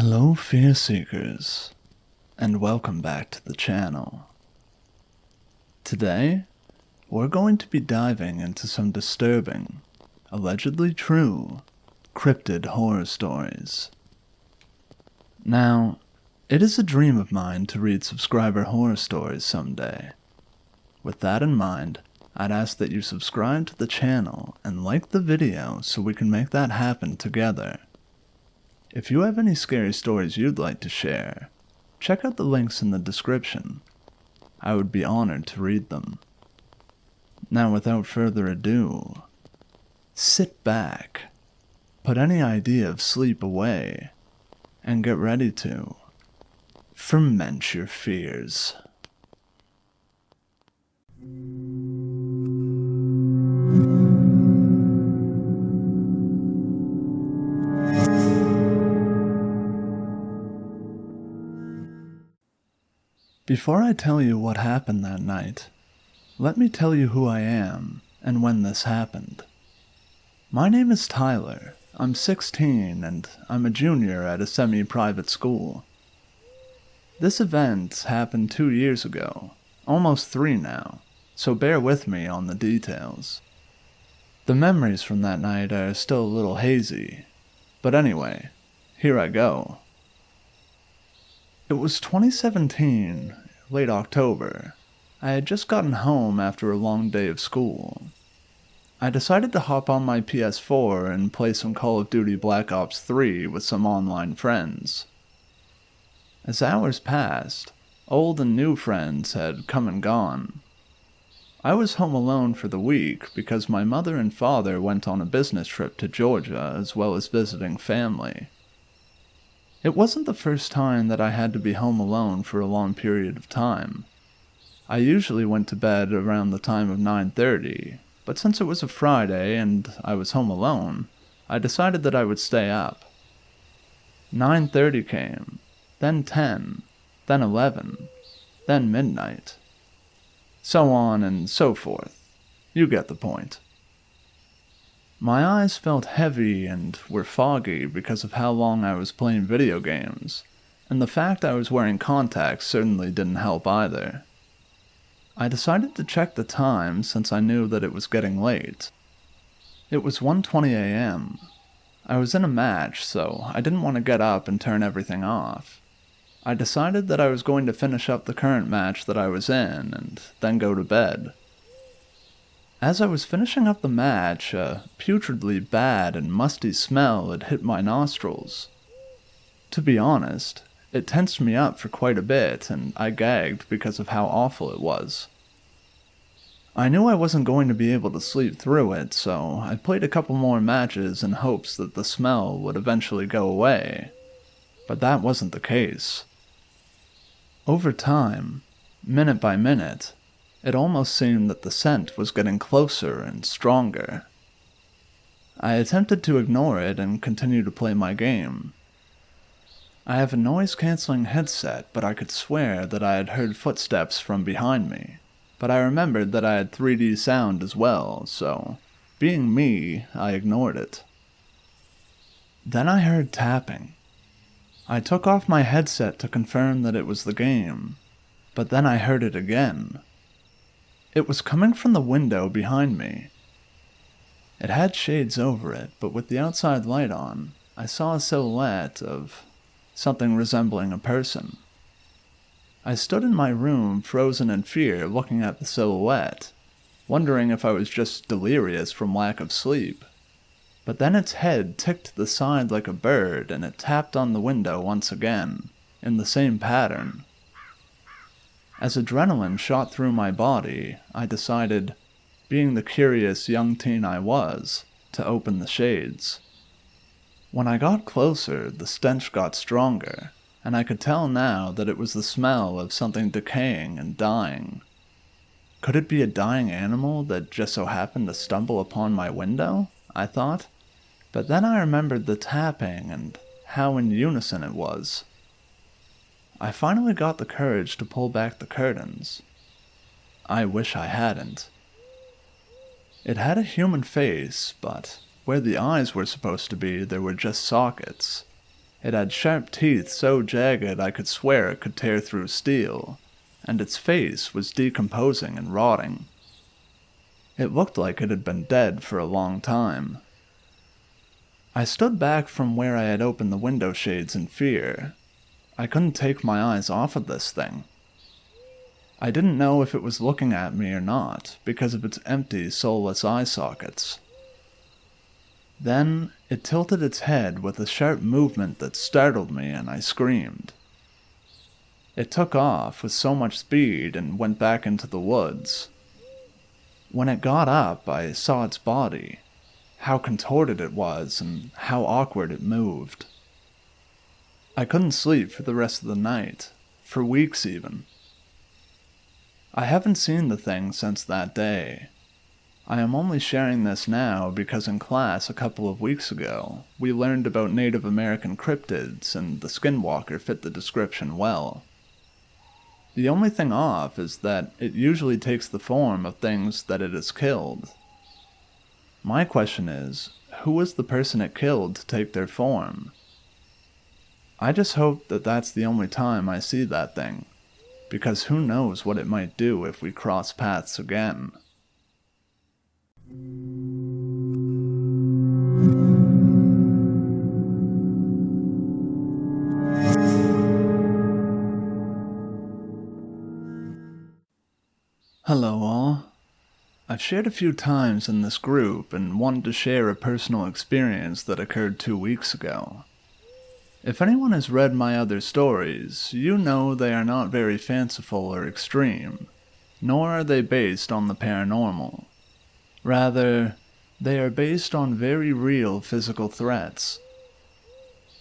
Hello fear seekers, and welcome back to the channel. Today, we're going to be diving into some disturbing, allegedly true, cryptid horror stories. Now, it is a dream of mine to read subscriber horror stories someday. With that in mind, I'd ask that you subscribe to the channel and like the video so we can make that happen together. If you have any scary stories you'd like to share, check out the links in the description. I would be honored to read them. Now, without further ado, sit back, put any idea of sleep away, and get ready to ferment your fears. Before I tell you what happened that night, let me tell you who I am and when this happened. My name is Tyler. I'm 16 and I'm a junior at a semi-private school. This event happened 2 years ago, almost 3 now, so bear with me on the details. The memories from that night are still a little hazy, but anyway, here I go. It was 2017, late October. I had just gotten home after a long day of school. I decided to hop on my PS4 and play some Call of Duty Black Ops 3 with some online friends. As hours passed, old and new friends had come and gone. I was home alone for the week because my mother and father went on a business trip to Georgia as well as visiting family. It wasn't the first time that I had to be home alone for a long period of time. I usually went to bed around the time of 9:30, but since it was a Friday and I was home alone, I decided that I would stay up. 9:30 came, then 10, then 11, then midnight. So on and so forth. You get the point. My eyes felt heavy and were foggy because of how long I was playing video games, and the fact I was wearing contacts certainly didn't help either. I decided to check the time since I knew that it was getting late. It was 1:20 a.m. I was in a match, so I didn't want to get up and turn everything off. I decided that I was going to finish up the current match that I was in and then go to bed. As I was finishing up the match, a putridly bad and musty smell had hit my nostrils. To be honest, it tensed me up for quite a bit, and I gagged because of how awful it was. I knew I wasn't going to be able to sleep through it, so I played a couple more matches in hopes that the smell would eventually go away. But that wasn't the case. Over time, minute by minute, it almost seemed that the scent was getting closer and stronger. I attempted to ignore it and continue to play my game. I have a noise-canceling headset, but I could swear that I had heard footsteps from behind me. But I remembered that I had 3D sound as well, so, being me, I ignored it. Then I heard tapping. I took off my headset to confirm that it was the game, but then I heard it again. It was coming from the window behind me. It had shades over it, but with the outside light on, I saw a silhouette of something resembling a person. I stood in my room, frozen in fear, looking at the silhouette, wondering if I was just delirious from lack of sleep. But then its head ticked to the side like a bird, and it tapped on the window once again, in the same pattern. As adrenaline shot through my body, I decided, being the curious young teen I was, to open the shades. When I got closer, the stench got stronger, and I could tell now that it was the smell of something decaying and dying. Could it be a dying animal that just so happened to stumble upon my window? I thought, but then I remembered the tapping and how in unison it was. I finally got the courage to pull back the curtains. I wish I hadn't. It had a human face, but where the eyes were supposed to be, there were just sockets. It had sharp teeth so jagged I could swear it could tear through steel, and its face was decomposing and rotting. It looked like it had been dead for a long time. I stood back from where I had opened the window shades in fear. I couldn't take my eyes off of this thing. I didn't know if it was looking at me or not because of its empty, soulless eye sockets. Then, it tilted its head with a sharp movement that startled me and I screamed. It took off with so much speed and went back into the woods. When it got up, I saw its body, how contorted it was and how awkward it moved. I couldn't sleep for the rest of the night, for weeks even. I haven't seen the thing since that day. I am only sharing this now because in class a couple of weeks ago, we learned about Native American cryptids and the skinwalker fit the description well. The only thing off is that it usually takes the form of things that it has killed. My question is, who was the person it killed to take their form? I just hope that that's the only time I see that thing, because who knows what it might do if we cross paths again. Hello all. I've shared a few times in this group and wanted to share a personal experience that occurred 2 weeks ago. If anyone has read my other stories, you know they are not very fanciful or extreme, nor are they based on the paranormal. Rather, they are based on very real physical threats.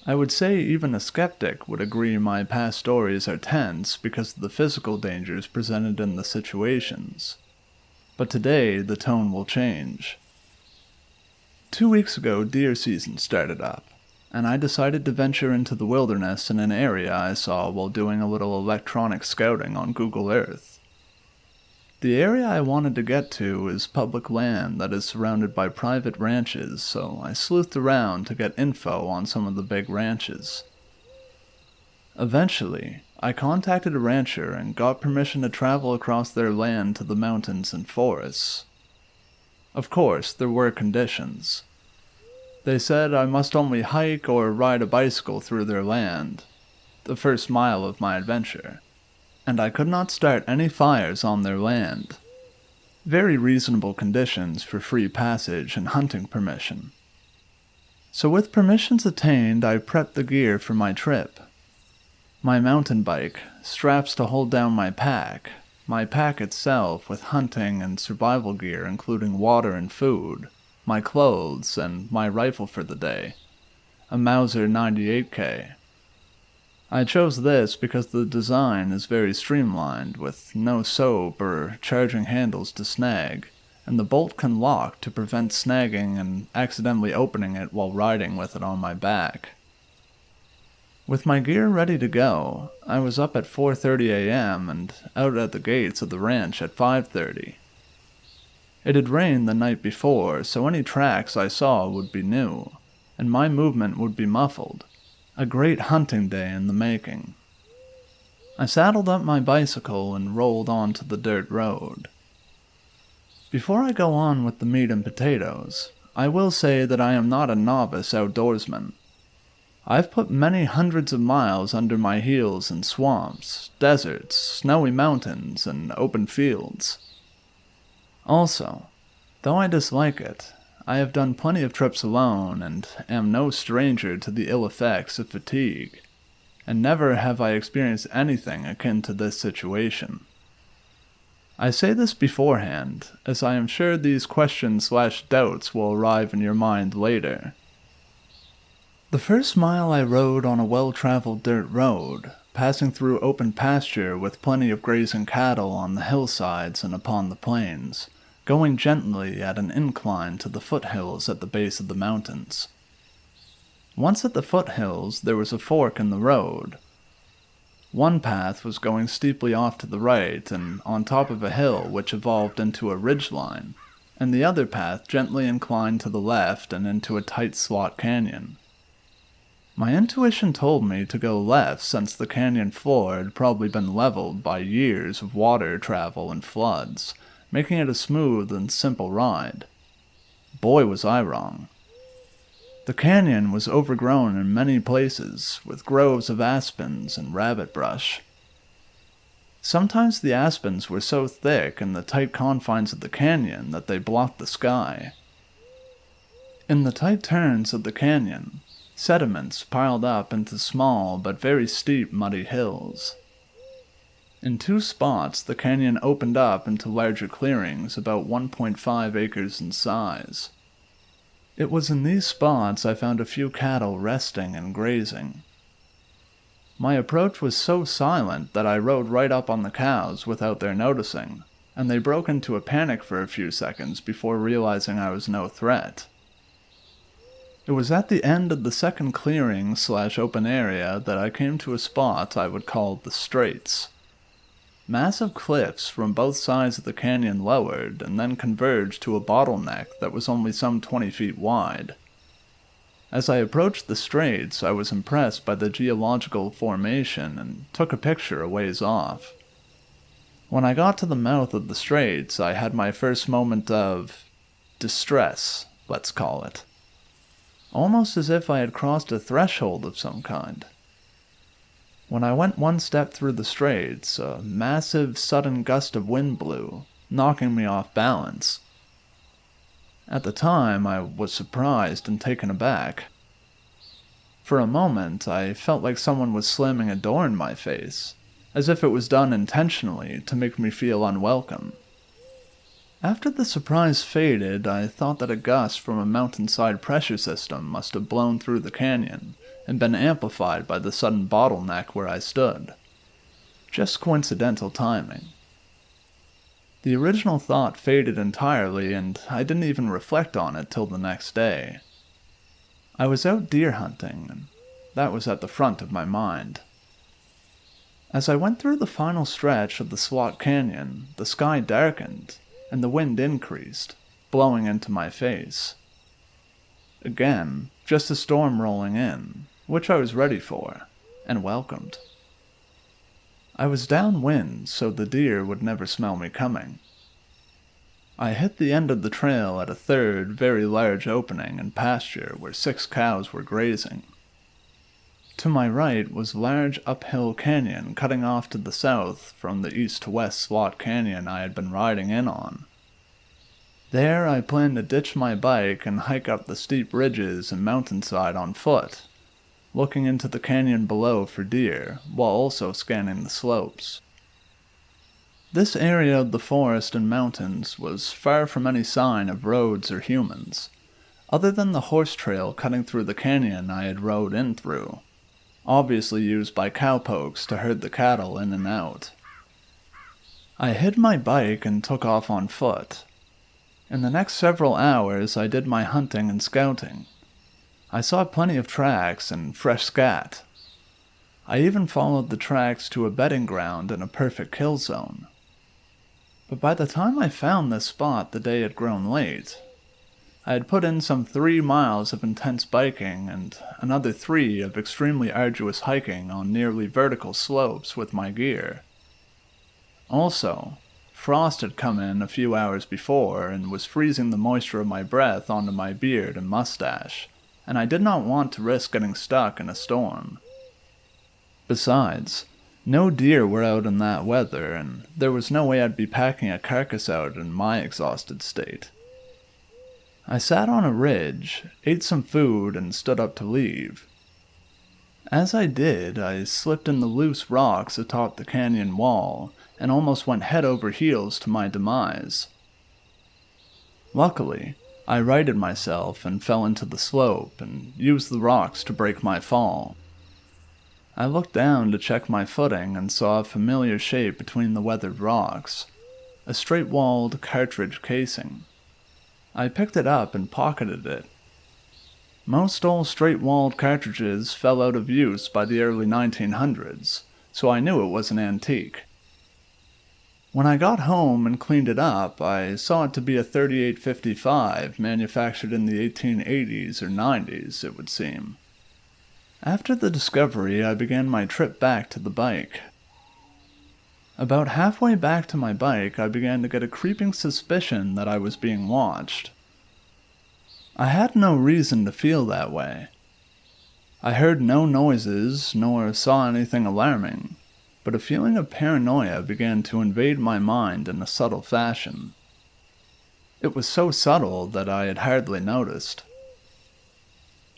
I would say even a skeptic would agree my past stories are tense because of the physical dangers presented in the situations. But today, the tone will change. 2 weeks ago, deer season started up, and I decided to venture into the wilderness in an area I saw while doing a little electronic scouting on Google Earth. The area I wanted to get to is public land that is surrounded by private ranches, so I sleuthed around to get info on some of the big ranches. Eventually, I contacted a rancher and got permission to travel across their land to the mountains and forests. Of course, there were conditions. They said I must only hike or ride a bicycle through their land, the first mile of my adventure, and I could not start any fires on their land. Very reasonable conditions for free passage and hunting permission. So with permissions attained, I prepped the gear for my trip. My mountain bike, straps to hold down my pack itself with hunting and survival gear including water and food, my clothes, and my rifle for the day, a Mauser 98K. I chose this because the design is very streamlined with no soap or charging handles to snag, and the bolt can lock to prevent snagging and accidentally opening it while riding with it on my back. With my gear ready to go, I was up at 4:30 a.m. and out at the gates of the ranch at 5:30. It had rained the night before, so any tracks I saw would be new, and my movement would be muffled. A great hunting day in the making. I saddled up my bicycle and rolled onto the dirt road. Before I go on with the meat and potatoes, I will say that I am not a novice outdoorsman. I've put many hundreds of miles under my heels in swamps, deserts, snowy mountains, and open fields. Also, though I dislike it, I have done plenty of trips alone and am no stranger to the ill effects of fatigue, and never have I experienced anything akin to this situation. I say this beforehand, as I am sure these questions/doubts will arrive in your mind later. The first mile I rode on a well-traveled dirt road, passing through open pasture with plenty of grazing cattle on the hillsides and upon the plains, going gently at an incline to the foothills at the base of the mountains. Once at the foothills, there was a fork in the road. One path was going steeply off to the right and on top of a hill which evolved into a ridgeline, and the other path gently inclined to the left and into a tight slot canyon. My intuition told me to go left since the canyon floor had probably been leveled by years of water travel and floods, making it a smooth and simple ride. Boy, was I wrong. The canyon was overgrown in many places, with groves of aspens and rabbit brush. Sometimes the aspens were so thick in the tight confines of the canyon that they blocked the sky. In the tight turns of the canyon, sediments piled up into small but very steep muddy hills. In 2 spots, the canyon opened up into larger clearings about 1.5 acres in size. It was in these spots I found a few cattle resting and grazing. My approach was so silent that I rode right up on the cows without their noticing, and they broke into a panic for a few seconds before realizing I was no threat. It was at the end of the second clearing/open area that I came to a spot I would call the Straits. Massive cliffs from both sides of the canyon lowered and then converged to a bottleneck that was only some 20 feet wide. As I approached the Straits, I was impressed by the geological formation and took a picture a ways off. When I got to the mouth of the Straits, I had my first moment of distress, let's call it. Almost as if I had crossed a threshold of some kind. When I went one step through the Straits, a massive, sudden gust of wind blew, knocking me off balance. At the time, I was surprised and taken aback. For a moment, I felt like someone was slamming a door in my face, as if it was done intentionally to make me feel unwelcome. After the surprise faded, I thought that a gust from a mountainside pressure system must have blown through the canyon and been amplified by the sudden bottleneck where I stood. Just coincidental timing. The original thought faded entirely, and I didn't even reflect on it till the next day. I was out deer hunting, and that was at the front of my mind. As I went through the final stretch of the Swat Canyon, the sky darkened, and the wind increased, blowing into my face. Again, just a storm rolling in, which I was ready for, and welcomed. I was downwind, so the deer would never smell me coming. I hit the end of the trail at a third, very large opening and pasture where 6 cows were grazing. To my right was a large uphill canyon cutting off to the south from the east to west Swat Canyon I had been riding in on. There I planned to ditch my bike and hike up the steep ridges and mountainside on foot, looking into the canyon below for deer, while also scanning the slopes. This area of the forest and mountains was far from any sign of roads or humans, other than the horse trail cutting through the canyon I had rode in through, obviously used by cowpokes to herd the cattle in and out. I hid my bike and took off on foot. In the next several hours I did my hunting and scouting. I saw plenty of tracks and fresh scat. I even followed the tracks to a bedding ground in a perfect kill zone. But by the time I found this spot, the day had grown late. I had put in some 3 miles of intense biking and another 3 of extremely arduous hiking on nearly vertical slopes with my gear. Also, frost had come in a few hours before and was freezing the moisture of my breath onto my beard and mustache, and I did not want to risk getting stuck in a storm. Besides, no deer were out in that weather, and there was no way I'd be packing a carcass out in my exhausted state. I sat on a ridge, ate some food, and stood up to leave. As I did, I slipped in the loose rocks atop the canyon wall, and almost went head over heels to my demise. Luckily, I righted myself and fell into the slope, and used the rocks to break my fall. I looked down to check my footing and saw a familiar shape between the weathered rocks, a straight-walled cartridge casing. I picked it up and pocketed it. Most old straight-walled cartridges fell out of use by the early 1900s, so I knew it was an antique. When I got home and cleaned it up, I saw it to be a 3855 manufactured in the 1880s or 90s, it would seem. After the discovery, I began my trip back to the bike. About halfway back to my bike, I began to get a creeping suspicion that I was being watched. I had no reason to feel that way. I heard no noises, nor saw anything alarming, but a feeling of paranoia began to invade my mind in a subtle fashion. It was so subtle that I had hardly noticed.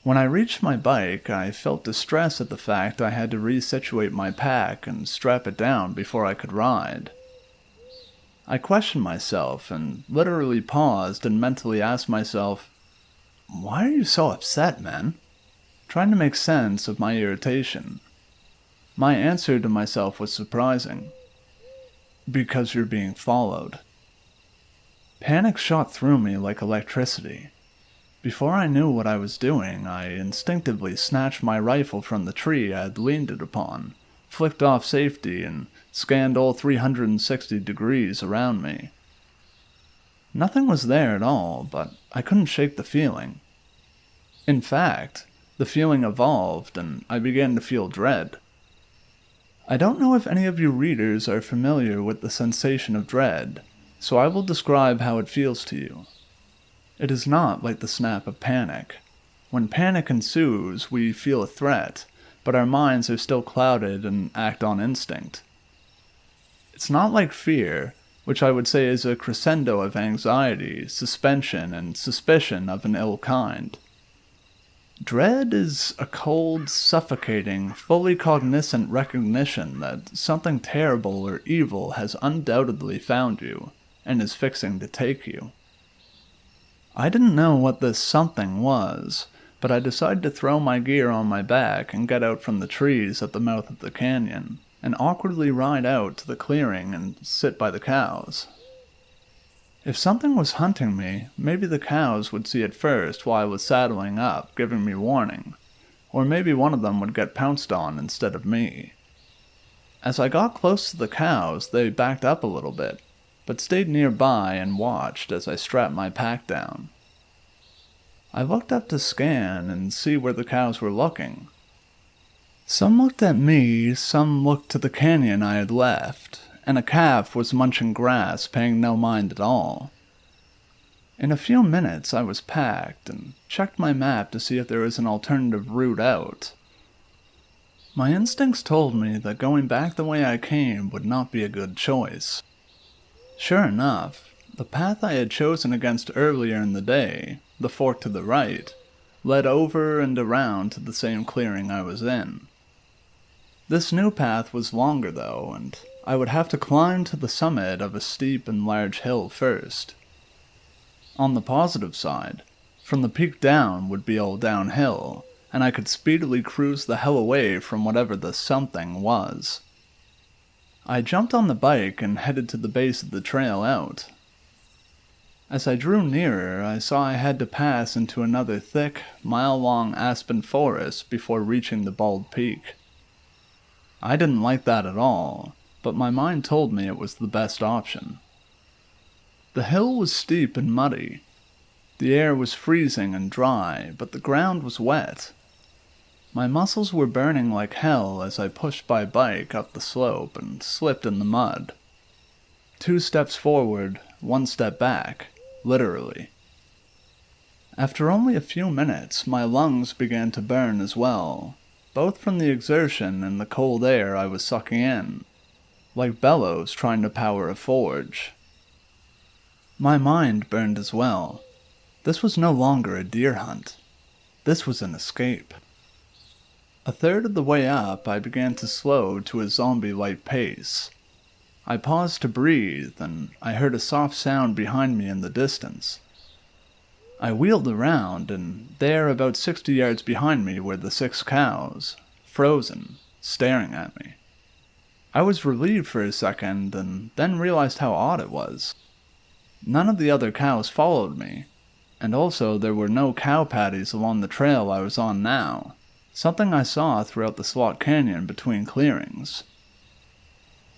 When I reached my bike, I felt distress at the fact I had to resituate my pack and strap it down before I could ride. I questioned myself and literally paused and mentally asked myself, "Why are you so upset, man?" Trying to make sense of my irritation. My answer to myself was surprising. "Because you're being followed." Panic shot through me like electricity. Before I knew what I was doing, I instinctively snatched my rifle from the tree I had leaned it upon, flicked off safety, and scanned all 360 degrees around me. Nothing was there at all, but I couldn't shake the feeling. In fact, the feeling evolved, and I began to feel dread. I don't know if any of you readers are familiar with the sensation of dread, so I will describe how it feels to you. It is not like the snap of panic. When panic ensues, we feel a threat, but our minds are still clouded and act on instinct. It's not like fear, which I would say is a crescendo of anxiety, suspension, and suspicion of an ill kind. Dread is a cold, suffocating, fully cognizant recognition that something terrible or evil has undoubtedly found you, and is fixing to take you. I didn't know what this something was, but I decided to throw my gear on my back and get out from the trees at the mouth of the canyon, and awkwardly ride out to the clearing and sit by the cows. If something was hunting me, maybe the cows would see it first while I was saddling up, giving me warning, or maybe one of them would get pounced on instead of me. As I got close to the cows, they backed up a little bit, but stayed nearby and watched as I strapped my pack down. I looked up to scan and see where the cows were looking. Some looked at me, some looked to the canyon I had left, and a calf was munching grass, paying no mind at all. In a few minutes I was packed and checked my map to see if there was an alternative route out. My instincts told me that going back the way I came would not be a good choice. Sure enough, the path I had chosen against earlier in the day, the fork to the right, led over and around to the same clearing I was in. This new path was longer though, and I would have to climb to the summit of a steep and large hill first. On the positive side, from the peak down would be all downhill, and I could speedily cruise the hell away from whatever the something was. I jumped on the bike and headed to the base of the trail out. As I drew nearer, I saw I had to pass into another thick, mile-long aspen forest before reaching the bald peak. I didn't like that at all, but my mind told me it was the best option. The hill was steep and muddy. The air was freezing and dry, but the ground was wet. My muscles were burning like hell as I pushed my bike up the slope and slipped in the mud. 2 steps forward, 1 step back, literally. After only a few minutes, my lungs began to burn as well, both from the exertion and the cold air I was sucking in, like bellows trying to power a forge. My mind burned as well. This was no longer a deer hunt. This was an escape. A third of the way up, I began to slow to a zombie-like pace. I paused to breathe, and I heard a soft sound behind me in the distance. I wheeled around, and there, about 60 yards behind me, were the 6 cows, frozen, staring at me. I was relieved for a second, and then realized how odd it was. None of the other cows followed me, and also there were no cow patties along the trail I was on now, something I saw throughout the Slot Canyon between clearings.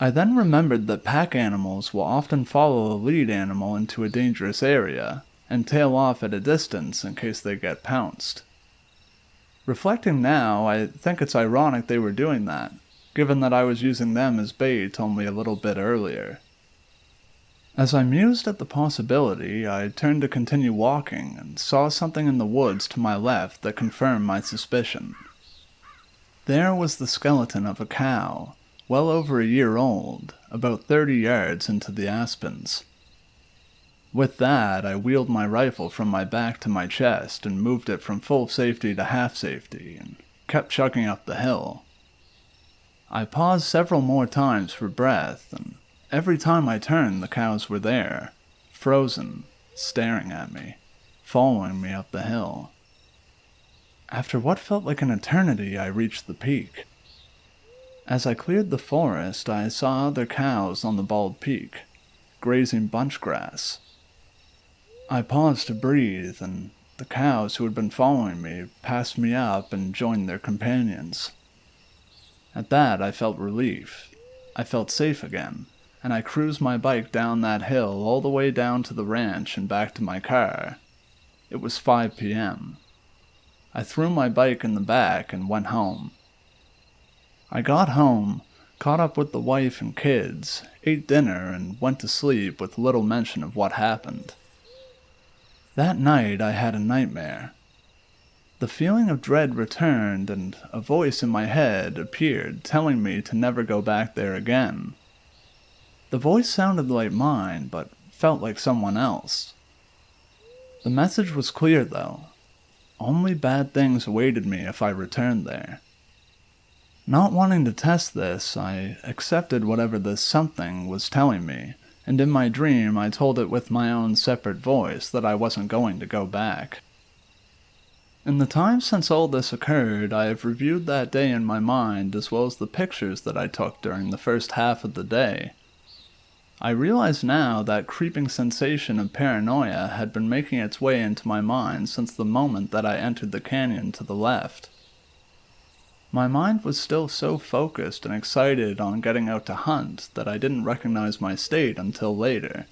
I then remembered that pack animals will often follow a lead animal into a dangerous area, and tail off at a distance in case they get pounced. Reflecting now, I think it's ironic they were doing that, given that I was using them as bait only a little bit earlier. As I mused at the possibility, I turned to continue walking and saw something in the woods to my left that confirmed my suspicion. There was the skeleton of a cow, well over a year old, about 30 yards into the aspens. With that, I wheeled my rifle from my back to my chest and moved it from full safety to half safety and kept chugging up the hill. I paused several more times for breath, and every time I turned the cows were there, frozen, staring at me, following me up the hill. After what felt like an eternity, I reached the peak. As I cleared the forest, I saw other cows on the bald peak, grazing bunch grass. I paused to breathe, and the cows who had been following me passed me up and joined their companions. At that, I felt relief. I felt safe again, and I cruised my bike down that hill all the way down to the ranch and back to my car. It was 5 p.m. I threw my bike in the back and went home. I got home, caught up with the wife and kids, ate dinner, and went to sleep with little mention of what happened. That night, I had a nightmare. The feeling of dread returned, and a voice in my head appeared telling me to never go back there again. The voice sounded like mine, but felt like someone else. The message was clear, though. Only bad things awaited me if I returned there. Not wanting to test this, I accepted whatever this something was telling me, and in my dream I told it with my own separate voice that I wasn't going to go back. In the time since all this occurred, I have reviewed that day in my mind as well as the pictures that I took during the first half of the day. I realize now that creeping sensation of paranoia had been making its way into my mind since the moment that I entered the canyon to the left. My mind was still so focused and excited on getting out to hunt that I didn't recognize my state until later.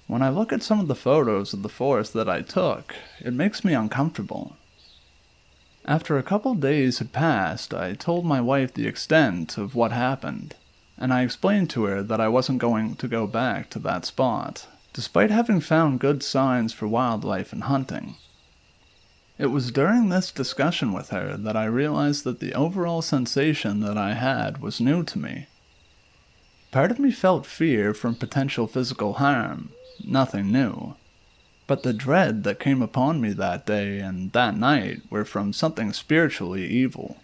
When I look at some of the photos of the forest that I took, it makes me uncomfortable. After a couple days had passed, I told my wife the extent of what happened, and I explained to her that I wasn't going to go back to that spot, despite having found good signs for wildlife and hunting. It was during this discussion with her that I realized that the overall sensation that I had was new to me. Part of me felt fear from potential physical harm, nothing new. But the dread that came upon me that day and that night were from something spiritually evil.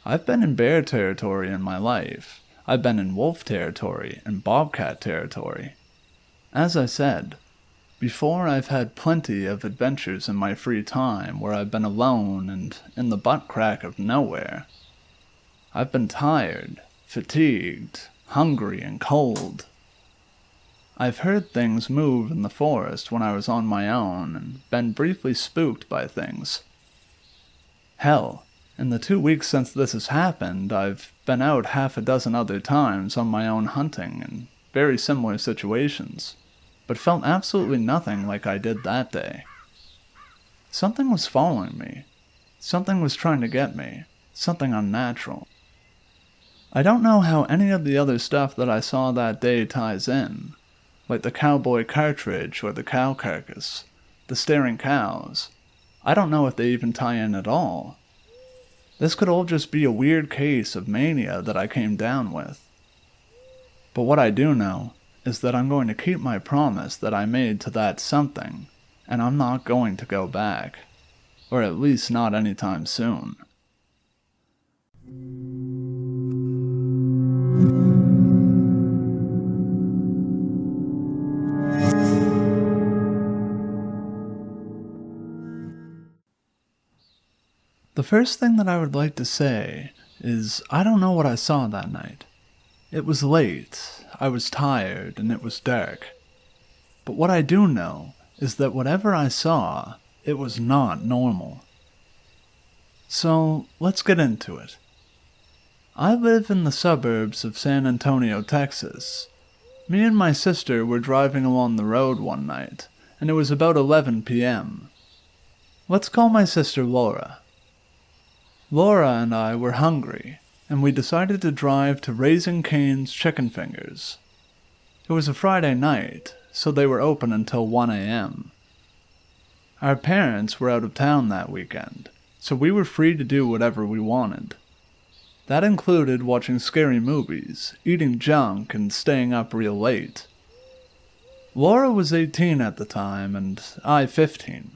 I've been in bear territory in my life. I've been in wolf territory and bobcat territory. As I said, before I've had plenty of adventures in my free time where I've been alone and in the butt crack of nowhere. I've been tired, fatigued, hungry, and cold. I've heard things move in the forest when I was on my own and been briefly spooked by things. Hell, in the 2 weeks since this has happened, I've been out half a dozen other times on my own hunting in very similar situations, but felt absolutely nothing like I did that day. Something was following me. Something was trying to get me. Something unnatural. I don't know how any of the other stuff that I saw that day ties in, like the cowboy cartridge or the cow carcass, the staring cows. I don't know if they even tie in at all. This could all just be a weird case of mania that I came down with. But what I do know is that I'm going to keep my promise that I made to that something, and I'm not going to go back. Or at least not anytime soon. The first thing that I would like to say is I don't know what I saw that night. It was late, I was tired, and it was dark. But what I do know is that whatever I saw, it was not normal. So, let's get into it. I live in the suburbs of San Antonio, Texas. Me and my sister were driving along the road one night, and it was about 11 p.m. Let's call my sister Laura. Laura and I were hungry, and we decided to drive to Raising Cane's Chicken Fingers. It was a Friday night, so they were open until 1 a.m. Our parents were out of town that weekend, so we were free to do whatever we wanted. That included watching scary movies, eating junk, and staying up real late. Laura was 18 at the time, and I 15.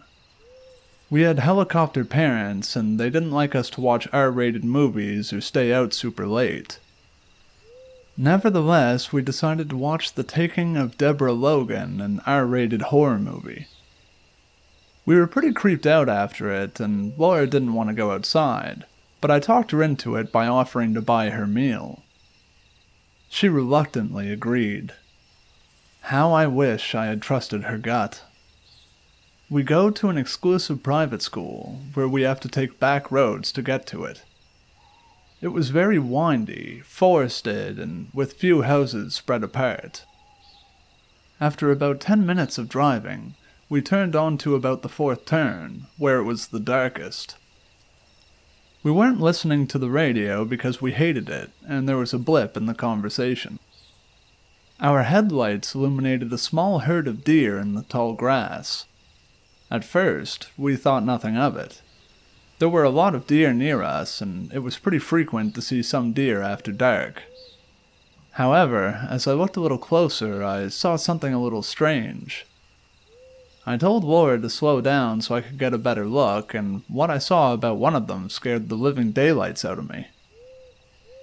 We had helicopter parents, and they didn't like us to watch R-rated movies or stay out super late. Nevertheless, we decided to watch The Taking of Deborah Logan, an R-rated horror movie. We were pretty creeped out after it, and Laura didn't want to go outside, but I talked her into it by offering to buy her meal. She reluctantly agreed. How I wish I had trusted her gut. We go to an exclusive private school, where we have to take back roads to get to it. It was very windy, forested, and with few houses spread apart. After about 10 minutes of driving, we turned onto about the fourth turn, where it was the darkest. We weren't listening to the radio because we hated it, and there was a blip in the conversation. Our headlights illuminated a small herd of deer in the tall grass. At first, we thought nothing of it. There were a lot of deer near us, and it was pretty frequent to see some deer after dark. However, as I looked a little closer, I saw something a little strange. I told Laura to slow down so I could get a better look, and what I saw about one of them scared the living daylights out of me.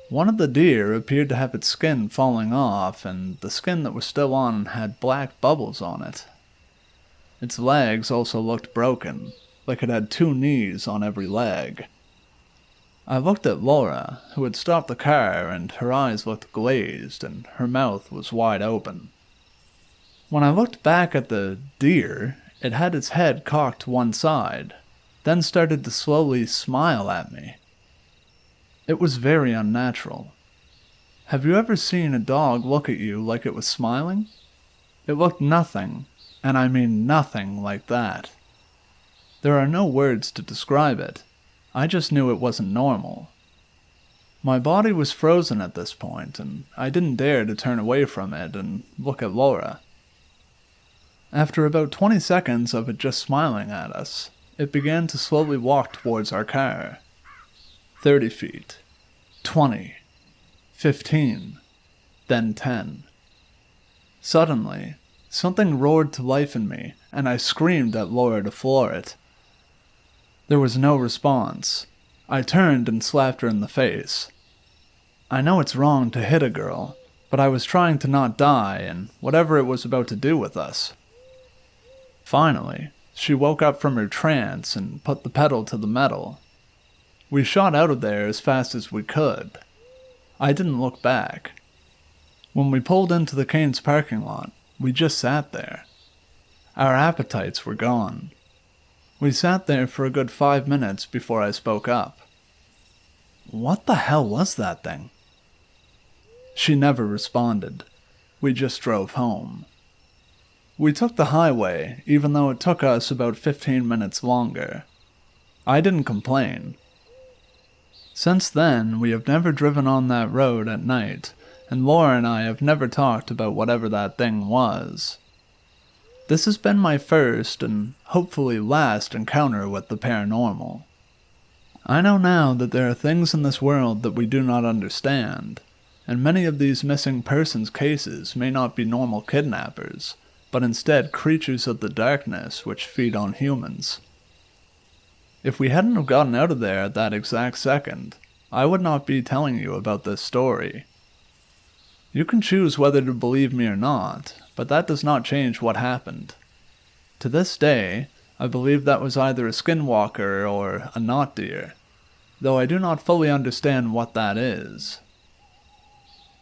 One of the deer appeared to have its skin falling off, and the skin that was still on had black bubbles on it. Its legs also looked broken, like it had 2 knees on every leg. I looked at Laura, who had stopped the car, and her eyes looked glazed, and her mouth was wide open. When I looked back at the deer, it had its head cocked to one side, then started to slowly smile at me. It was very unnatural. Have you ever seen a dog look at you like it was smiling? It looked nothing, and I mean nothing, like that. There are no words to describe it. I just knew it wasn't normal. My body was frozen at this point, and I didn't dare to turn away from it and look at Laura. After about 20 seconds of it just smiling at us, it began to slowly walk towards our car. 30 feet, 20, 15, then 10. Suddenly, something roared to life in me, and I screamed at Laura to floor it. There was no response. I turned and slapped her in the face. I know it's wrong to hit a girl, but I was trying to not die and whatever it was about to do with us. Finally, she woke up from her trance and put the pedal to the metal. We shot out of there as fast as we could. I didn't look back. When we pulled into the Cane's parking lot, we just sat there. Our appetites were gone. We sat there for a good 5 minutes before I spoke up. What the hell was that thing? She never responded. We just drove home. We took the highway, even though it took us about 15 minutes longer. I didn't complain. Since then, we have never driven on that road at night, and Laura and I have never talked about whatever that thing was. This has been my first, and hopefully last, encounter with the paranormal. I know now that there are things in this world that we do not understand, and many of these missing persons cases may not be normal kidnappers, but instead creatures of the darkness which feed on humans. If we hadn't have gotten out of there at that exact second, I would not be telling you about this story. You can choose whether to believe me or not, but that does not change what happened. To this day, I believe that was either a skinwalker or a knot deer, though I do not fully understand what that is.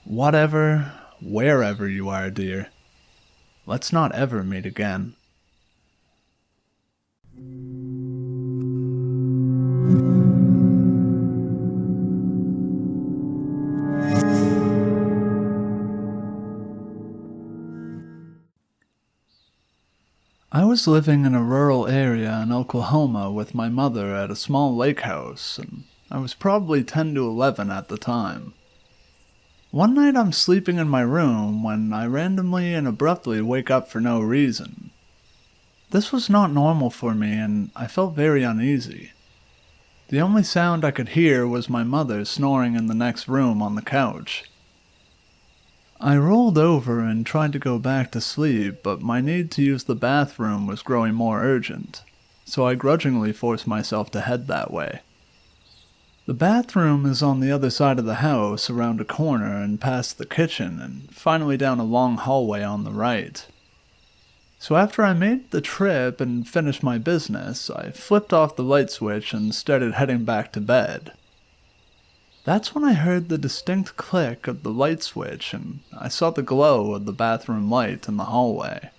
Whatever, wherever you are, dear, let's not ever meet again. I was living in a rural area in Oklahoma with my mother at a small lake house, and I was probably 10 to 11 at the time. One night I'm sleeping in my room when I randomly and abruptly wake up for no reason. This was not normal for me, and I felt very uneasy. The only sound I could hear was my mother snoring in the next room on the couch. I rolled over and tried to go back to sleep, but my need to use the bathroom was growing more urgent, so I grudgingly forced myself to head that way. The bathroom is on the other side of the house, around a corner and past the kitchen, and finally down a long hallway on the right. So after I made the trip and finished my business, I flipped off the light switch and started heading back to bed. That's when I heard the distinct click of the light switch, and I saw the glow of the bathroom light in the hallway.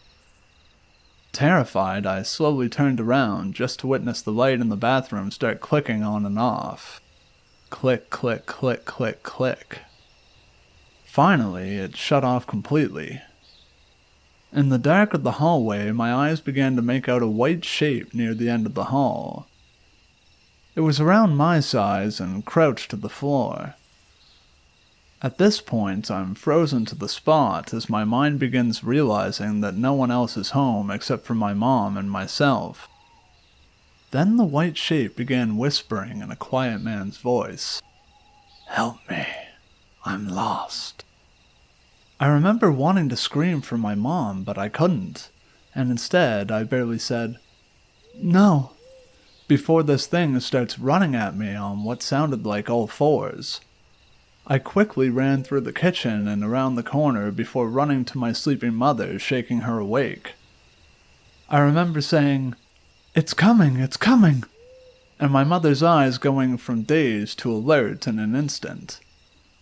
Terrified, I slowly turned around just to witness the light in the bathroom start clicking on and off. Click, click, click, click, click. Finally, it shut off completely. In the dark of the hallway, my eyes began to make out a white shape near the end of the hall. It was around my size and crouched to the floor. At this point, I'm frozen to the spot as my mind begins realizing that no one else is home except for my mom and myself. Then the white shape began whispering in a quiet man's voice. "Help me. I'm lost." I remember wanting to scream for my mom, but I couldn't, and instead I barely said, "No," before this thing starts running at me on what sounded like all fours. I quickly ran through the kitchen and around the corner before running to my sleeping mother, shaking her awake. I remember saying, it's coming," and my mother's eyes going from dazed to alert in an instant.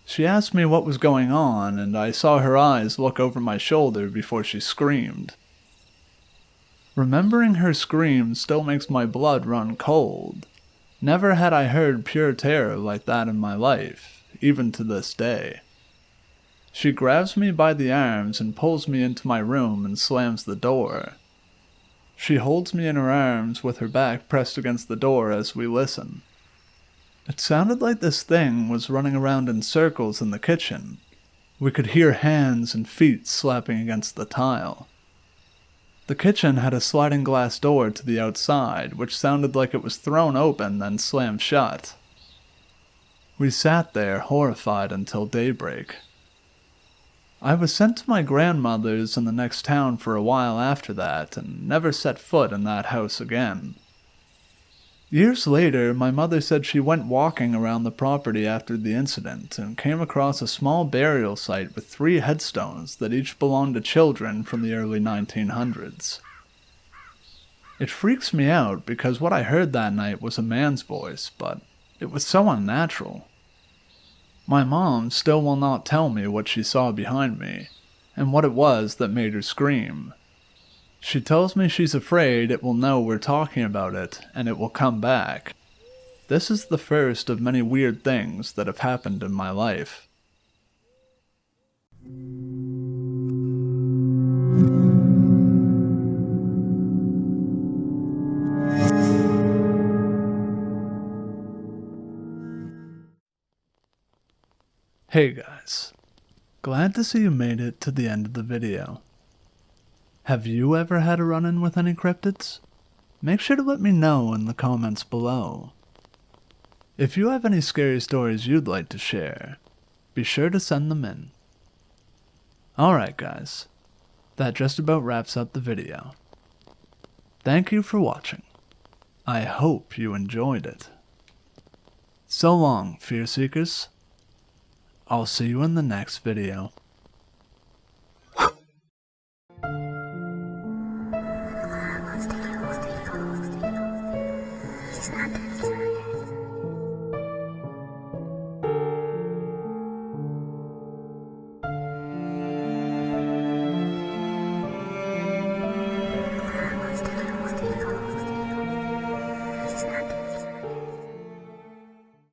She asked me what was going on, and I saw her eyes look over my shoulder before she screamed. Remembering her scream still makes my blood run cold. Never had I heard pure terror like that in my life, even to this day. She grabs me by the arms and pulls me into my room and slams the door. She holds me in her arms with her back pressed against the door as we listen. It sounded like this thing was running around in circles in the kitchen. We could hear hands and feet slapping against the tile. The kitchen had a sliding glass door to the outside, which sounded like it was thrown open then slammed shut. We sat there horrified until daybreak. I was sent to my grandmother's in the next town for a while after that, and never set foot in that house again. Years later, my mother said she went walking around the property after the incident and came across a small burial site with 3 headstones that each belonged to children from the early 1900s. It freaks me out because what I heard that night was a man's voice, but it was so unnatural. My mom still will not tell me what she saw behind me, and what it was that made her scream. She tells me she's afraid it will know we're talking about it, and it will come back. This is the first of many weird things that have happened in my life. Hey guys, glad to see you made it to the end of the video. Have you ever had a run-in with any cryptids? Make sure to let me know in the comments below. If you have any scary stories you'd like to share, be sure to send them in. Alright guys, that just about wraps up the video. Thank you for watching. I hope you enjoyed it. So long, Fear Seekers. I'll see you in the next video.